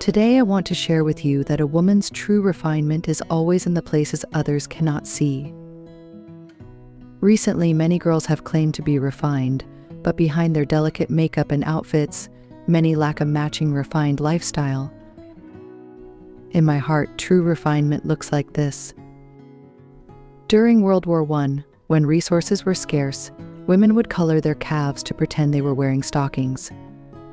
Today I want to share with you that a woman's true refinement is always in the places others cannot see. Recently, many girls have claimed to be refined, but behind their delicate makeup and outfits, many lack a matching refined lifestyle. In my heart, true refinement looks like this. During World War I, when resources were scarce, women would color their calves to pretend they were wearing stockings.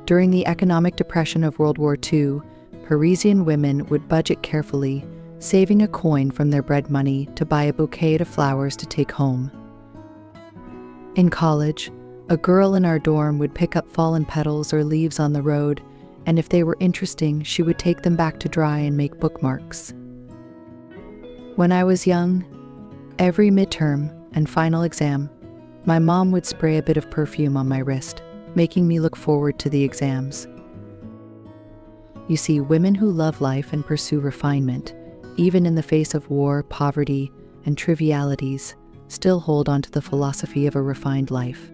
During the economic depression of World War II, Parisian women would budget carefully, saving a coin from their bread money to buy a bouquet of flowers to take home. In college, a girl in our dorm would pick up fallen petals or leaves on the road, and if they were interesting, she would take them back to dry and make bookmarks. When I was young, every midterm and final exam, my mom would spray a bit of perfume on my wrist, making me look forward to the exams. You see, women who love life and pursue refinement, even in the face of war, poverty, and trivialities, still hold on to the philosophy of a refined life.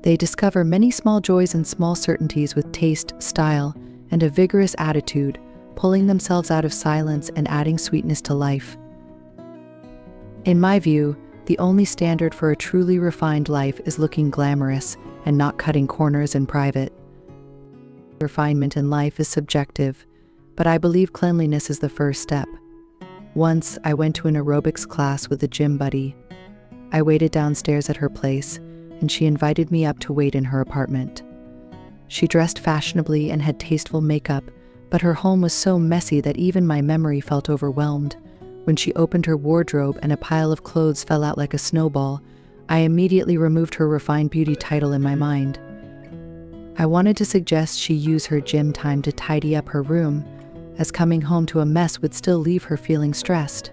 They discover many small joys and small certainties with taste, style, and a vigorous attitude, pulling themselves out of silence and adding sweetness to life. In my view, the only standard for a truly refined life is looking glamorous and not cutting corners in private. Refinement in life is subjective, but I believe cleanliness is the first step. Once, I went to an aerobics class with a gym buddy. I waited downstairs at her place, and she invited me up to wait in her apartment. She dressed fashionably and had tasteful makeup, but her home was so messy that even my memory felt overwhelmed. When she opened her wardrobe and a pile of clothes fell out like a snowball, I immediately removed her refined beauty title in my mind. I wanted to suggest she use her gym time to tidy up her room, as coming home to a mess would still leave her feeling stressed.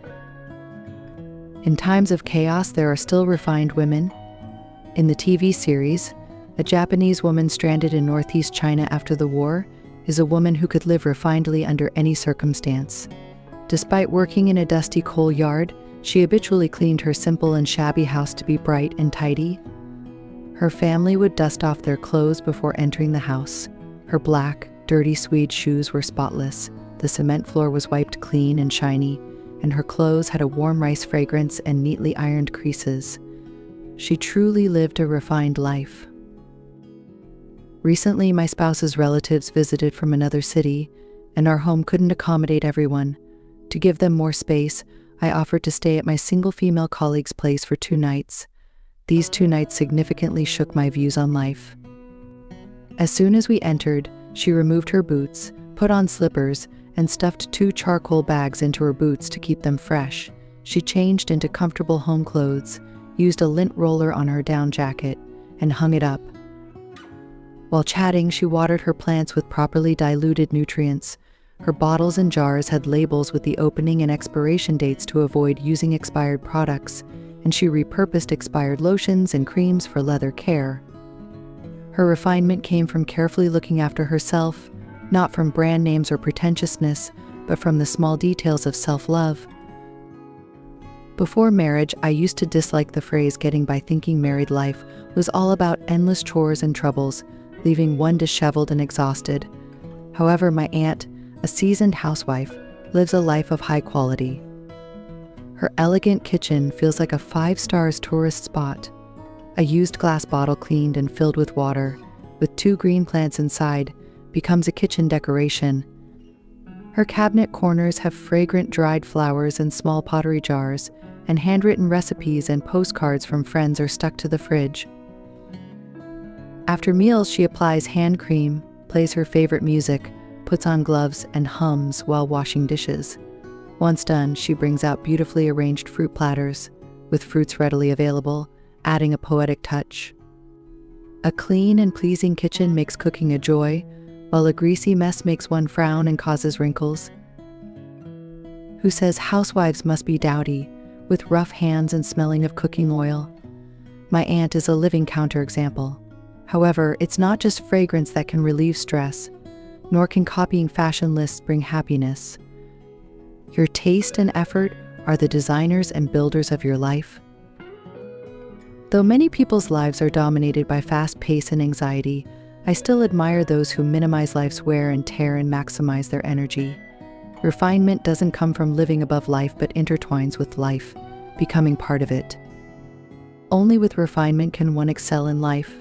In times of chaos, there are still refined women. In the TV series, a Japanese woman stranded in northeast China after the war is a woman who could live refinedly under any circumstance. Despite working in a dusty coal yard, she habitually cleaned her simple and shabby house to be bright and tidy. Her family would dust off their clothes before entering the house. Her black, dirty suede shoes were spotless, the cement floor was wiped clean and shiny, and her clothes had a warm rice fragrance and neatly ironed creases. She truly lived a refined life. Recently, my spouse's relatives visited from another city, and our home couldn't accommodate everyone. To give them more space, I offered to stay at my single female colleague's place for 2 nights. These 2 nights significantly shook my views on life. As soon as we entered, she removed her boots, put on slippers, and stuffed 2 charcoal bags into her boots to keep them fresh. She changed into comfortable home clothes, used a lint roller on her down jacket, and hung it up. While chatting, she watered her plants with properly diluted nutrients. Her bottles and jars had labels with the opening and expiration dates to avoid using expired products, and she repurposed expired lotions and creams for leather care. Her refinement came from carefully looking after herself, not from brand names or pretentiousness, but from the small details of self-love. Before marriage, I used to dislike the phrase getting by, thinking married life was all about endless chores and troubles, leaving one disheveled and exhausted. However, my aunt, a seasoned housewife, lives a life of high quality. Her elegant kitchen feels like a 5-star tourist spot. A used glass bottle cleaned and filled with water, with 2 green plants inside, becomes a kitchen decoration. Her cabinet corners have fragrant dried flowers and small pottery jars, and handwritten recipes and postcards from friends are stuck to the fridge. After meals, she applies hand cream, plays her favorite music, puts on gloves, and hums while washing dishes. Once done, she brings out beautifully arranged fruit platters, with fruits readily available, adding a poetic touch. A clean and pleasing kitchen makes cooking a joy, while a greasy mess makes one frown and causes wrinkles. Who says housewives must be dowdy, with rough hands and smelling of cooking oil? My aunt is a living counterexample. However, it's not just fragrance that can relieve stress, nor can copying fashion lists bring happiness. Your taste and effort are the designers and builders of your life. Though many people's lives are dominated by fast pace and anxiety, I still admire those who minimize life's wear and tear and maximize their energy. Refinement doesn't come from living above life but intertwines with life, becoming part of it. Only with refinement can one excel in life.